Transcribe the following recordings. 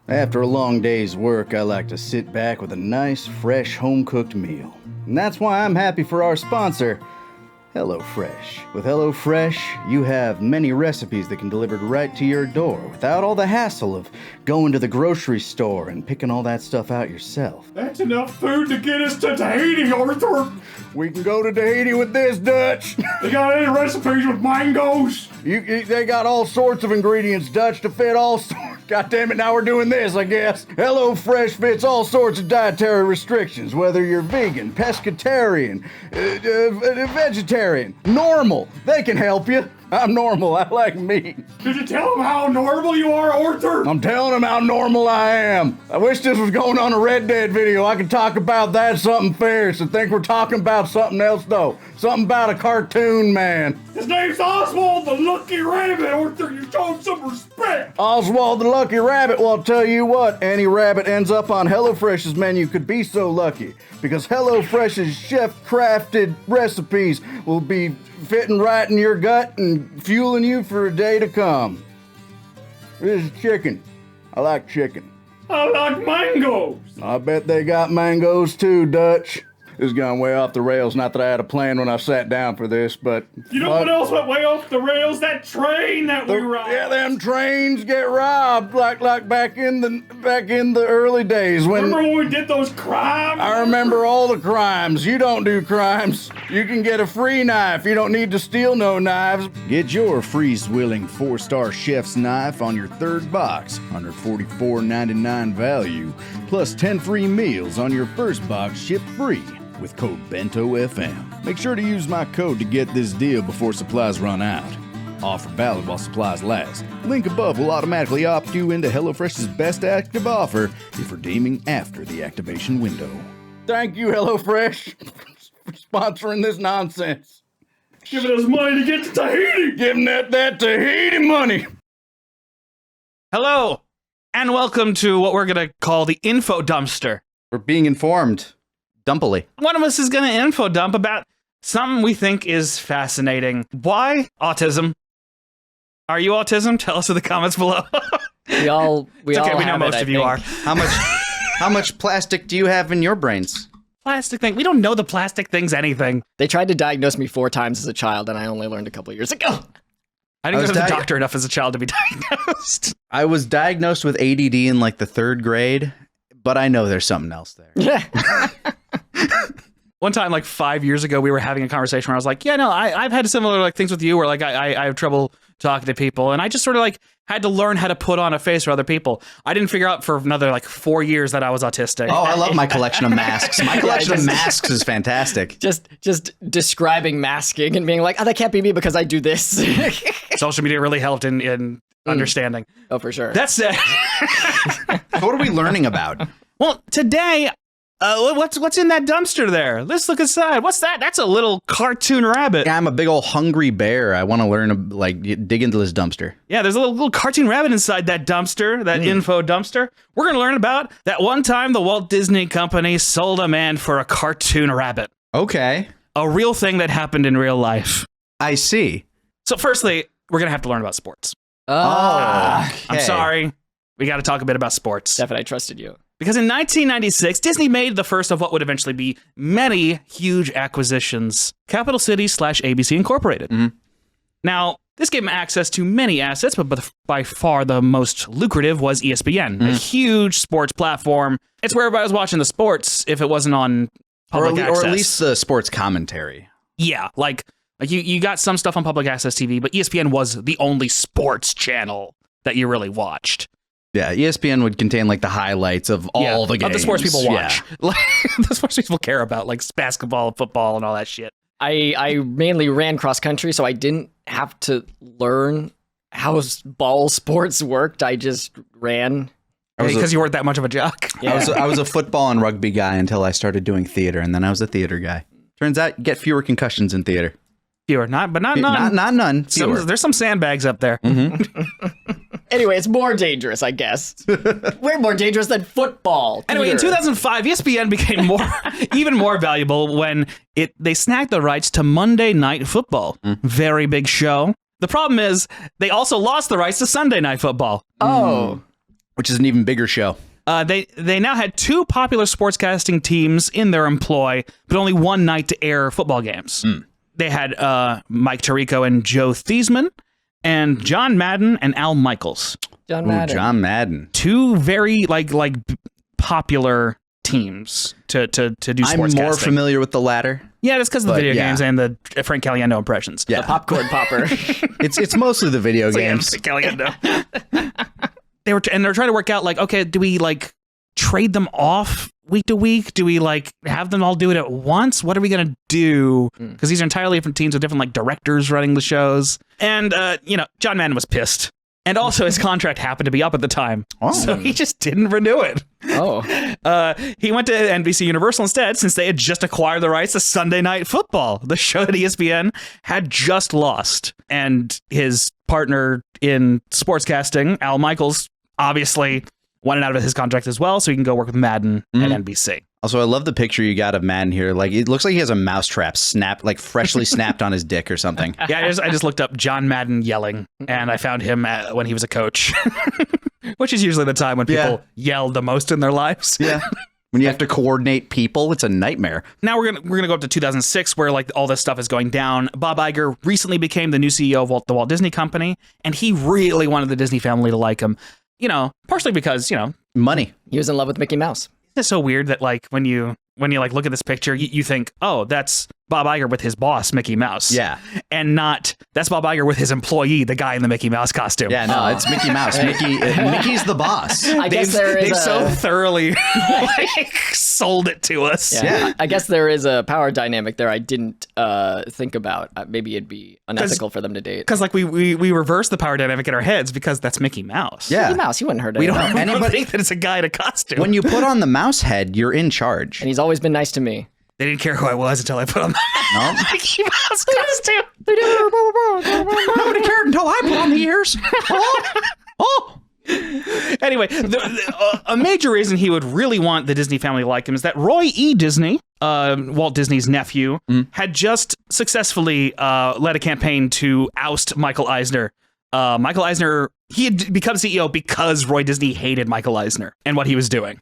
After a long day's work, I like to sit back with a nice, fresh, home-cooked meal. And that's why I'm happy for our sponsor, HelloFresh. With HelloFresh, you have many recipes that can deliver right to your door without all the hassle of going to the grocery store and picking all that stuff out yourself. That's enough food to get us to Tahiti, Arthur. We can go to Tahiti with this, Dutch. They got any recipes with mangoes? They got all sorts of ingredients, Dutch, to fit all sorts. God damn it, now we're doing this, I guess. HelloFresh fits all sorts of dietary restrictions, whether you're vegan, pescatarian, vegetarian, normal. They can help you. I'm normal. I like meat. Did you tell them how normal you are, Arthur? I'm telling them how normal I am. I wish this was going on a Red Dead video. I could talk about that something fierce. I think we're talking about something else, though. Something about a cartoon man. His name's Oswald the Lucky Rabbit, Arthur. You show him some respect. Oswald the Lucky Rabbit. Well, I'll tell you what. Any rabbit ends up on HelloFresh's menu could be so lucky. Because HelloFresh's chef-crafted recipes will be fitting right in your gut and fueling you for a day to come. This is chicken. I like chicken. I like mangoes. I bet they got mangoes too, Dutch. This is going way off the rails. Not that I had a plan when I sat down for this, but... You know what else went way off the rails? That train that we robbed. Yeah, them trains get robbed like back in the early days when... Remember when we did those crimes? I remember all the crimes. You don't do crimes. You can get a free knife. You don't need to steal no knives. Get your freeze-willing 4-star chef's knife on your third box. $144.99 value. Plus 10 free meals on your first box shipped free. With code BENTOFM. Make sure to use my code to get this deal before supplies run out. Offer valid while supplies last. Link above will automatically opt you into HelloFresh's best active offer if redeeming after the activation window. Thank you, HelloFresh, for sponsoring this nonsense. Giving us money to get to Tahiti. Giving that Tahiti money. Hello, and welcome to what we're going to call the info dumpster. We're being informed. Dumpily. One of us is going to info dump about something we think is fascinating. Why? Autism. Are you autism? Tell us in the comments below. We all we know most of you are. How much plastic do you have in your brains? Plastic thing. We don't know the plastic thing's anything. They tried to diagnose me 4 times as a child, and I only learned a couple years ago. I didn't go to the doctor enough as a child to be diagnosed. I was diagnosed with ADD in like the 3rd grade, but I know there's something else there. Yeah. One time, like 5 years ago, we were having a conversation where I was like, yeah, no, I've had similar like things with you where like I have trouble talking to people. And I just sort of like had to learn how to put on a face for other people. I didn't figure out for another like 4 years that I was autistic. Oh, I love my collection of masks. My collection of masks is fantastic. Just describing masking and being like, oh, that can't be me because I do this. Social media really helped in understanding. Oh, for sure. That's it. What are we learning about? Well, today... what's in that dumpster there? Let's look inside. What's that? That's a little cartoon rabbit. Yeah, I'm a big old hungry bear. I want to learn, like, dig into this dumpster. Yeah, there's a little cartoon rabbit inside that dumpster, that info dumpster. We're going to learn about that one time the Walt Disney Company sold a man for a cartoon rabbit. Okay. A real thing that happened in real life. I see. So firstly, we're going to have to learn about sports. Okay. I'm sorry. We got to talk a bit about sports. Stefan, I trusted you. Because in 1996, Disney made the first of what would eventually be many huge acquisitions. Capital Cities / ABC Incorporated. Mm-hmm. Now, this gave them access to many assets, but by far the most lucrative was ESPN, a huge sports platform. It's where everybody was watching the sports if it wasn't on public access. Or at least the sports commentary. Yeah, like you got some stuff on public access TV, but ESPN was the only sports channel that you really watched. Yeah, ESPN would contain like the highlights of all the games. Of the sports people watch. Yeah. Like, the sports people care about, like basketball, football, and all that shit. I mainly ran cross country, so I didn't have to learn how ball sports worked. I just ran. Because you weren't that much of a jock. Yeah. I was a football and rugby guy until I started doing theater, and then I was a theater guy. Turns out you get fewer concussions in theater. Fewer, not none. Not none. Fewer. There's some sandbags up there. Mm-hmm. Anyway, it's more dangerous, I guess. Way more dangerous than football. Anyway, in 2005, ESPN became even more valuable when they snagged the rights to Monday Night Football. Very big show. The problem is they also lost the rights to Sunday Night Football. Oh. Which is an even bigger show. They now had 2 popular sportscasting teams in their employ, but only one night to air football games. They had Mike Tirico and Joe Theismann, and John Madden and Al Michaels. John John Madden. 2 very like popular teams to do sportscasting. I'm more familiar with the latter. Yeah, that's because of the video yeah. games and the Frank Caliendo impressions. Yeah. The popcorn popper. It's mostly the video games. Frank Caliendo. They're trying to work out like, okay, do we like trade them off week to week? Do we like have them all do it at once? What are we gonna do? Because these are entirely different teams with different like directors running the shows. And John Madden was pissed. And also his contract happened to be up at the time. So he just didn't renew it. He went to NBC Universal instead, since they had just acquired the rights to Sunday Night Football, the show that ESPN had just lost. And his partner in sportscasting, Al Michaels, obviously wanted out of his contract as well, so he can go work with Madden at NBC. Also, I love the picture you got of Madden here. Like, it looks like he has a mousetrap freshly snapped on his dick or something. Yeah, I just looked up John Madden yelling, and I found him when he was a coach, which is usually the time when people yell the most in their lives. Yeah. When you have to coordinate people, it's a nightmare. Now we're gonna go up to 2006, where like all this stuff is going down. Bob Iger recently became the new CEO of the Walt Disney Company, and he really wanted the Disney family to like him. Partially because money. He was in love with Mickey Mouse. It's so weird that like when you like look at this picture, you think, oh, that's Bob Iger with his boss, Mickey Mouse. Yeah. And not, that's Bob Iger with his employee, the guy in the Mickey Mouse costume. Yeah, no, it's Mickey Mouse. Mickey's the boss. I guess They've so thoroughly sold it to us. Yeah. I guess there is a power dynamic there I didn't think about. Maybe it'd be unethical for them to date. Because like we reverse the power dynamic in our heads because that's Mickey Mouse. Yeah. Mickey Mouse, he wouldn't hurt We anyone. don't think that it's a guy in a costume. When you put on the mouse head, you're in charge. And he's always been nice to me. They didn't care who I was until I put on the Mickey Mouse costume. Nobody cared until I put on the ears. Anyway, a major reason he would really want the Disney family to like him is that Roy E. Disney, Walt Disney's nephew, had just successfully led a campaign to oust Michael Eisner. Michael Eisner, he had become CEO because Roy Disney hated Michael Eisner and what he was doing.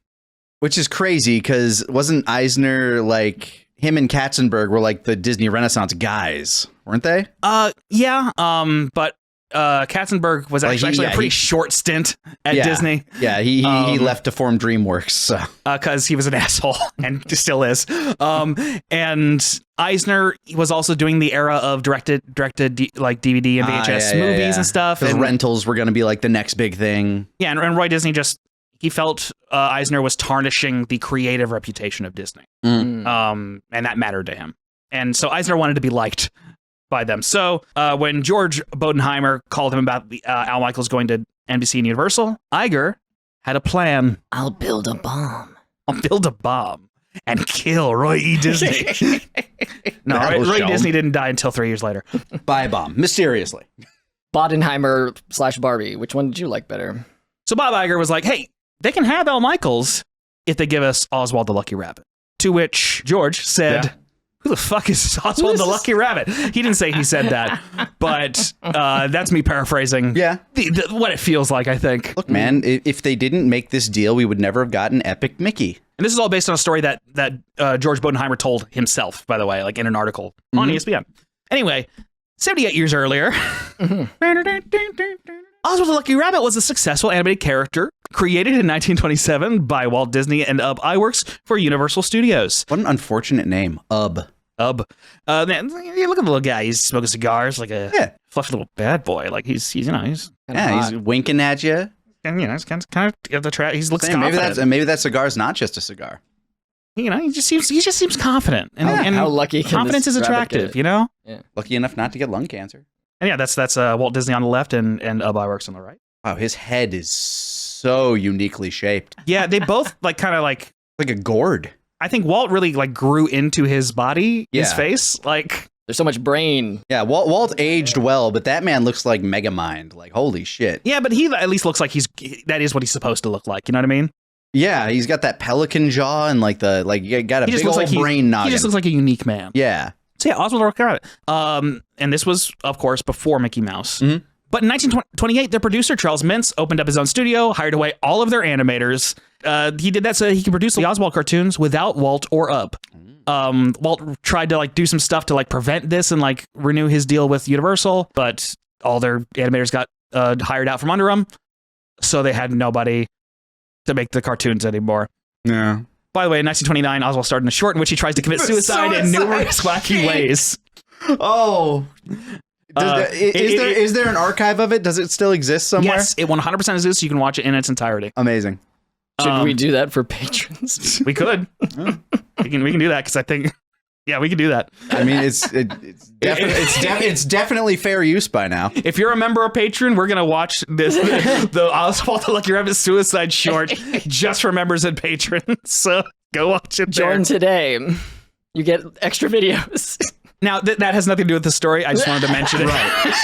Which is crazy, because wasn't Eisner like, him and Katzenberg were like the Disney Renaissance guys, weren't they? Yeah, but Katzenberg was actually a pretty short stint at Disney. Yeah, he left to form DreamWorks, so. Because he was an asshole and still is. And Eisner was also doing the era of directed like DVD and VHS movies and stuff. Because and rentals were going to be like the next big thing. Yeah, and Roy Disney he felt Eisner was tarnishing the creative reputation of Disney. And that mattered to him. And so Eisner wanted to be liked by them. So when George Bodenheimer called him about Al Michaels going to NBC and Universal, Iger had a plan. I'll build a bomb And kill Roy E. Disney. No, Roy Disney didn't die until 3 years later. By a bomb, mysteriously. Bodenheimer/Barbie. Which one did you like better? So Bob Iger was like, hey, they can have Al Michaels if they give us Oswald the Lucky Rabbit. To which George said, who the fuck is Oswald the Lucky Rabbit? He didn't say he said that, but that's me paraphrasing what it feels like, I think. Look, man, if they didn't make this deal, we would never have gotten Epic Mickey. And this is all based on a story that George Bodenheimer told himself, by the way, like in an article on ESPN. Anyway, 78 years earlier, Oswald the Lucky Rabbit was a successful animated character created in 1927 by Walt Disney and Ub Iwerks for Universal Studios. What an unfortunate name, Ub. Man, you look at the little guy. He's smoking cigars like a fluffy little bad boy. Like he's he's winking at you. And he's kind of the track. He looks confident. Maybe that cigar's not just a cigar. He just seems confident. And how lucky can confidence is attractive. Yeah. Lucky enough not to get lung cancer. And yeah, that's Walt Disney on the left and Ub Iwerks on the right. Wow, his head is so uniquely shaped. Yeah, they both like a gourd. I think Walt really like grew into his body, his face. Like there's so much brain. Yeah, Walt aged well, but that man looks like Megamind. Like holy shit. Yeah, but he at least looks like that is what he's supposed to look like. You know what I mean? Yeah, he's got that pelican jaw and you got a big old brain noggin. He just looks like a unique man. Yeah. So yeah, Oswald the Lucky Rabbit. And this was, of course, before Mickey Mouse. But in 1928, their producer, Charles Mintz, opened up his own studio, hired away all of their animators. He did that so he could produce the Oswald cartoons without Walt or Ub. Walt tried to like do some stuff to like prevent this and like renew his deal with Universal, but all their animators got hired out from under him, so they had nobody to make the cartoons anymore. Yeah. By the way, in 1929, Oswald starred in a short in which he tries to commit suicide in numerous wacky ways. Oh. Is there an archive of it? Does it still exist somewhere? Yes, it 100% exists. You can watch it in its entirety. Amazing. Should we do that for patrons? We could. we can do that because I think, yeah, we can do that. I mean, it's definitely fair use by now. If you're a member or patron, we're gonna watch the Oswald the Lucky Rabbit suicide short just for members and patrons. So go watch it. Join today. You get extra videos. Now, that has nothing to do with the story. I just wanted to mention it. Right.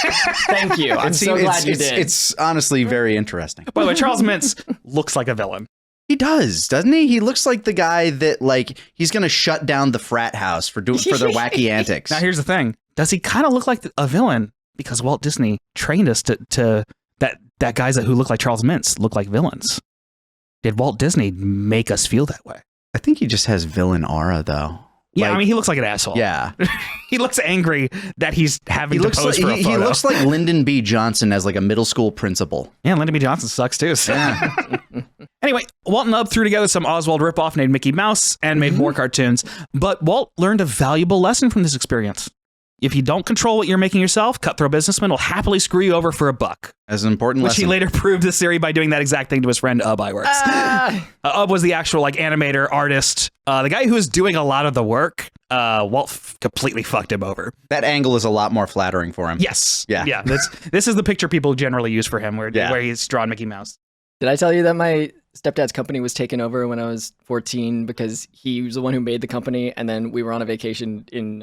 Thank you. I'm so glad you did. It's honestly very interesting. By the way, Charles Mintz looks like a villain. He does, doesn't he? He looks like the guy that, like, he's going to shut down the frat house for their wacky antics. Now, here's the thing. Does he kind of look like a villain? Because Walt Disney trained us to that guys who look like Charles Mintz look like villains. Did Walt Disney make us feel that way? I think he just has villain aura, though. Yeah, like, I mean, he looks like an asshole. Yeah. He looks angry that he's having to pose for a photo. He looks like Lyndon B. Johnson as like a middle school principal. Yeah, Lyndon B. Johnson sucks too. So. Yeah. Anyway, Walt and Ub threw together some Oswald ripoff named Mickey Mouse and made more cartoons. But Walt learned a valuable lesson from this experience. If you don't control what you're making yourself, cutthroat businessmen will happily screw you over for a buck. As an important lesson. Which he later proved this theory by doing that exact thing to his friend Ub Iwerks. Ub was the actual like animator, artist, the guy who was doing a lot of the work. Walt completely fucked him over. That angle is a lot more flattering for him. Yes. Yeah. Yeah. This is the picture people generally use for him, where he's drawn Mickey Mouse. Did I tell you that my stepdad's company was taken over when I was 14 because he was the one who made the company, and then we were on a vacation in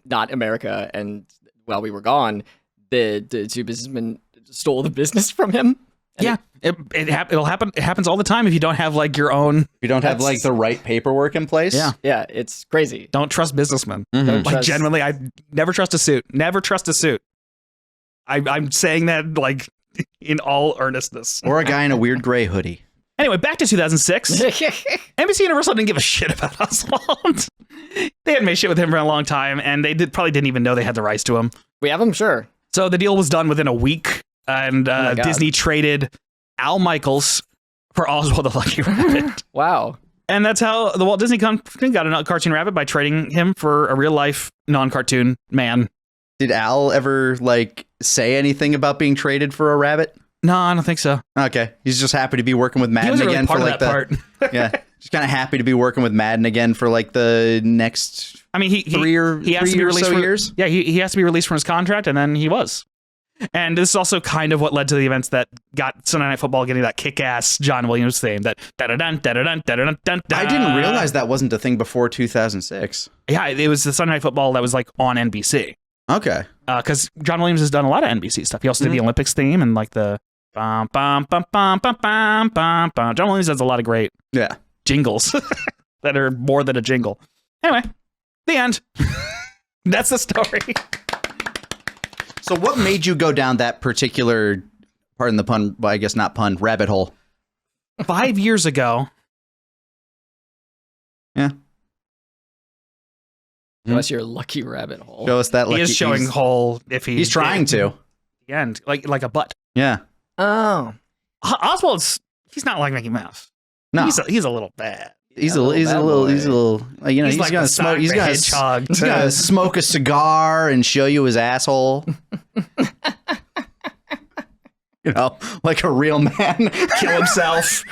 not America, and while we were gone, the two businessmen stole the business from him. Yeah, it'll happen. It happens all the time if you don't have like your own. If you don't have like the right paperwork in place. Yeah, it's crazy. Don't trust businessmen. Mm-hmm. Like genuinely, I never trust a suit. Never trust a suit. I'm saying that like in all earnestness. Or a guy in a weird gray hoodie. Anyway, back to 2006. NBC Universal didn't give a shit about Oswald. They hadn't made shit with him for a long time, and they probably didn't even know they had the rights to him. We have him, sure. So the deal was done within a week, and Disney traded Al Michaels for Oswald the Lucky Rabbit. Wow. And that's how the Walt Disney Company got a cartoon rabbit, by trading him for a real-life non-cartoon man. Did Al ever like say anything about being traded for a rabbit? No, I don't think so. Okay, he's just happy to be working with Madden really again part for of like that part. Yeah, just kind of happy to be working with Madden again for like the next. I mean, he has to be released for years. Yeah, he has to be released from his contract, and then he was. And this is also kind of what led to the events that got Sunday Night Football getting that kick-ass John Williams theme. That da-da-dun, da-da-dun, da-da-dun, da-da. I didn't realize that wasn't a thing before 2006. Yeah, it was the Sunday Night Football that was like on NBC. Okay. Because John Williams has done a lot of NBC stuff. He also did the Olympics theme and like the bum, bum, bum, bum, bum, bum, bum, bum. John Williams does a lot of great jingles that are more than a jingle. Anyway, the end. That's the story. So what made you go down that particular, pardon the pun, well, I guess not pun, rabbit hole? 5 years ago. Yeah. Show us your lucky rabbit hole. Show us that lucky. He is showing hole if he's trying to. The end, like a butt. Yeah. Oh. Oswald's, he's not like Mickey Mouse. No. He's a little bad. He's a little, you know, he's like gonna smoke. He's gonna smoke a cigar and show you his asshole. You know, like a real man. Kill himself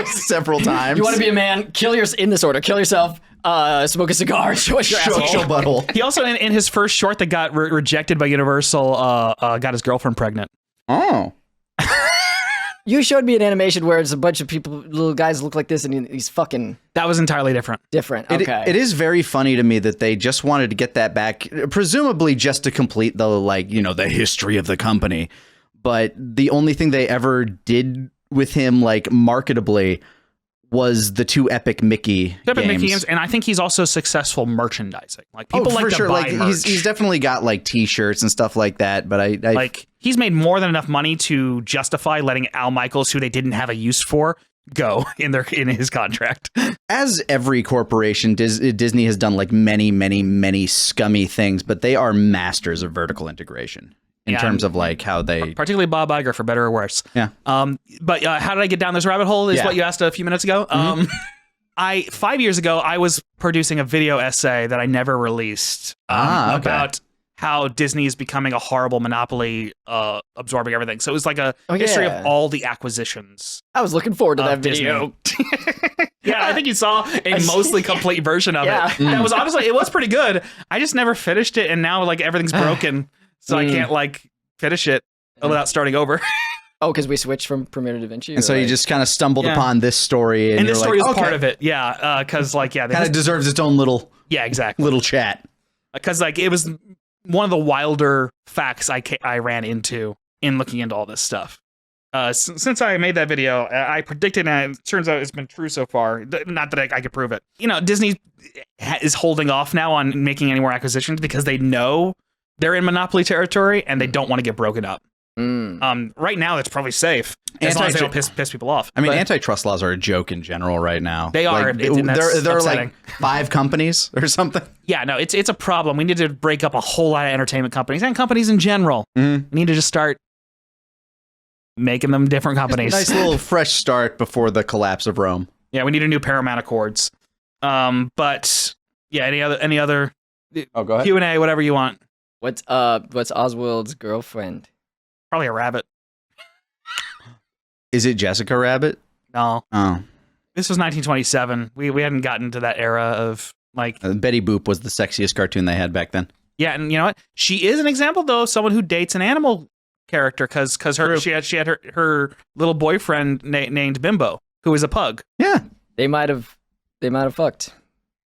several times. You want to be a man? In this order. Kill yourself. Smoke a cigar. Show us your asshole. Butthole. He also, in his first short that got rejected by Universal, got his girlfriend pregnant. Oh. You showed me an animation where it's a bunch of people, little guys look like this, and he's fucking... That was entirely different. Okay. It is very funny to me that they just wanted to get that back, presumably just to complete the, like, you know, the history of the company. But the only thing they ever did with him, like, marketably, was the two Epic Mickey games. And I think he's also successful merchandising. Like people like to buy merch. He's definitely got like T-shirts and stuff like that. But I like he's made more than enough money to justify letting Al Michaels, who they didn't have a use for, go in his contract. As every corporation, Disney has done like many scummy things, but they are masters of vertical integration. In terms of like how they, particularly Bob Iger, for better or worse. Yeah. But how did I get down this rabbit hole? Is what you asked a few minutes ago. 5 years ago, I was producing a video essay that I never released about how Disney is becoming a horrible monopoly, absorbing everything. So it was like a history of all the acquisitions. I was looking forward to that video. Yeah, I think you saw a mostly complete version of it. That was honestly, it was pretty good. I just never finished it, and now like everything's broken. So I can't like finish it without starting over. Oh, because we switched from Premiere to DaVinci. And so you just kind of stumbled upon this story, and this story like, was part of it. Yeah, because like kind of deserves its own little little chat. Because like it was one of the wilder facts I ran into in looking into all this stuff. Since I made that video, I predicted, and it turns out it's been true so far. Not that I could prove it. You know, Disney is holding off now on making any more acquisitions because they know they're in monopoly territory and they don't want to get broken up. Right now, it's probably safe as long as they don't piss people off. I mean, antitrust laws are a joke in general right now. They are. Like, there are like 5 companies or something. Yeah, no, it's a problem. We need to break up a whole lot of entertainment companies and companies in general. We need to just start making them different companies. Nice little fresh start before the collapse of Rome. Yeah, we need a new Paramount Accords. But yeah, any other go ahead. Q&A, whatever you want. What's Oswald's girlfriend? Probably a rabbit. Is it Jessica Rabbit? No. Oh. This was 1927. We hadn't gotten to that era of like Betty Boop was the sexiest cartoon they had back then. Yeah, and you know what? She is an example though of someone who dates an animal character because she had her little boyfriend named Bimbo, who is a pug. Yeah. They might have fucked.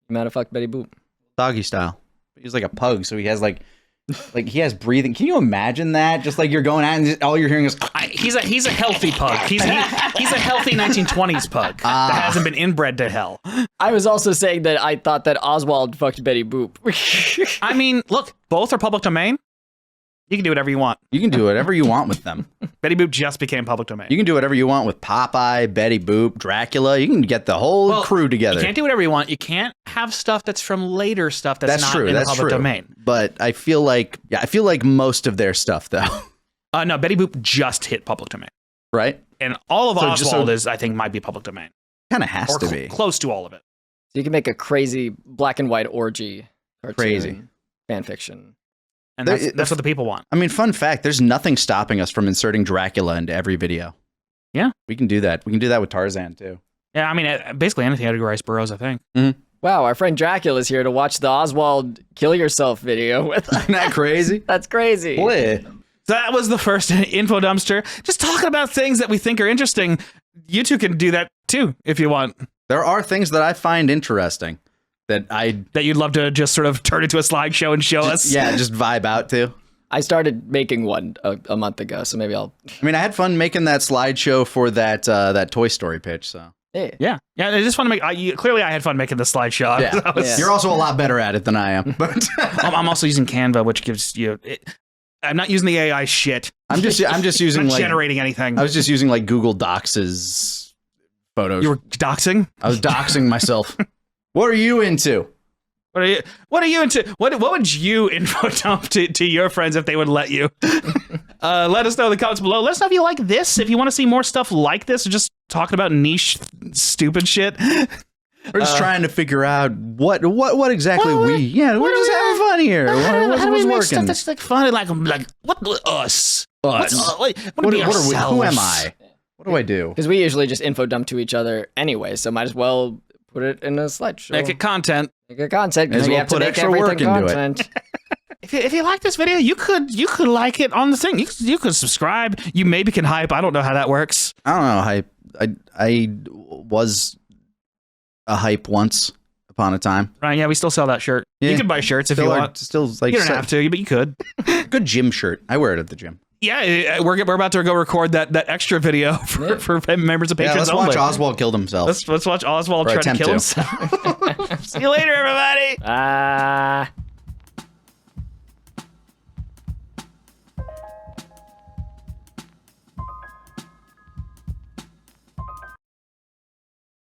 He might have fucked Betty Boop. Doggy style. He's like a pug, so he has like he has breathing. Can you imagine that? Just like you're going out and all you're hearing is he's a healthy pug. He's a healthy 1920s pug that hasn't been inbred to hell. I was also saying that I thought that Oswald fucked Betty Boop. I mean, look, both are public domain. You can do whatever you want. You can do whatever you want with them. Betty Boop just became public domain. You can do whatever you want with Popeye, Betty Boop, Dracula. You can get the whole crew together. You can't do whatever you want. You can't have stuff that's from later stuff that's not in the public domain. But I feel like most of their stuff though. No, Betty Boop just hit public domain. Right? And all of Oswald I think might be public domain. Kind of has to be. Close to all of it. So you can make a crazy black and white orgy cartoon. Crazy. Fan fiction. And that's what the people want. I mean, fun fact, there's nothing stopping us from inserting Dracula into every video. Yeah. We can do that. We can do that with Tarzan, too. Yeah, I mean, basically anything Edgar Rice Burroughs, I think. Mm-hmm. Wow, our friend Dracula is here to watch the Oswald kill yourself video with us. Isn't that crazy? That's crazy. Boy. That was the first info dumpster. Just talking about things that we think are interesting. You two can do that, too, if you want. There are things that I find interesting. That you'd love to just sort of turn into a slideshow and show us. Yeah, just vibe out to. I started making one a month ago, so maybe I'll. I mean, I had fun making that slideshow for that Toy Story pitch. So yeah. I just want to make. Clearly, I had fun making the slideshow. Yeah. You're also a lot better at it than I am. But I'm also using Canva, which gives you. I'm not using the AI shit. I'm just using not like generating anything. I was just using like Google Docs' photos. You were doxing? I was doxing myself. What are you into? What are you into? What would you info dump to your friends if they would let you? Let us know in the comments below. Let us know if you like this. If you want to see more stuff like this, or just talking about niche, stupid shit. We're just trying to figure out what exactly we're just having fun here. What's working? Stuff that's like fun, like what us? Who am I? What do I do? Because we usually just info dump to each other anyway, so might as well put it in a slideshow. Make it content. Because we have to make everything content. If you like this video, you could like it on the thing. You could subscribe. You maybe can hype. I don't know how that works. I don't know hype. I was a hype once upon a time. Right? Yeah, we still sell that shirt. Yeah. You can buy shirts if you want. Still like you don't have to, but you could. Good gym shirt. I wear it at the gym. Yeah, we're about to go record that extra video for members of Patrons let's only. watch Oswald kill himself. Let's watch Oswald try to kill himself. See you later, everybody.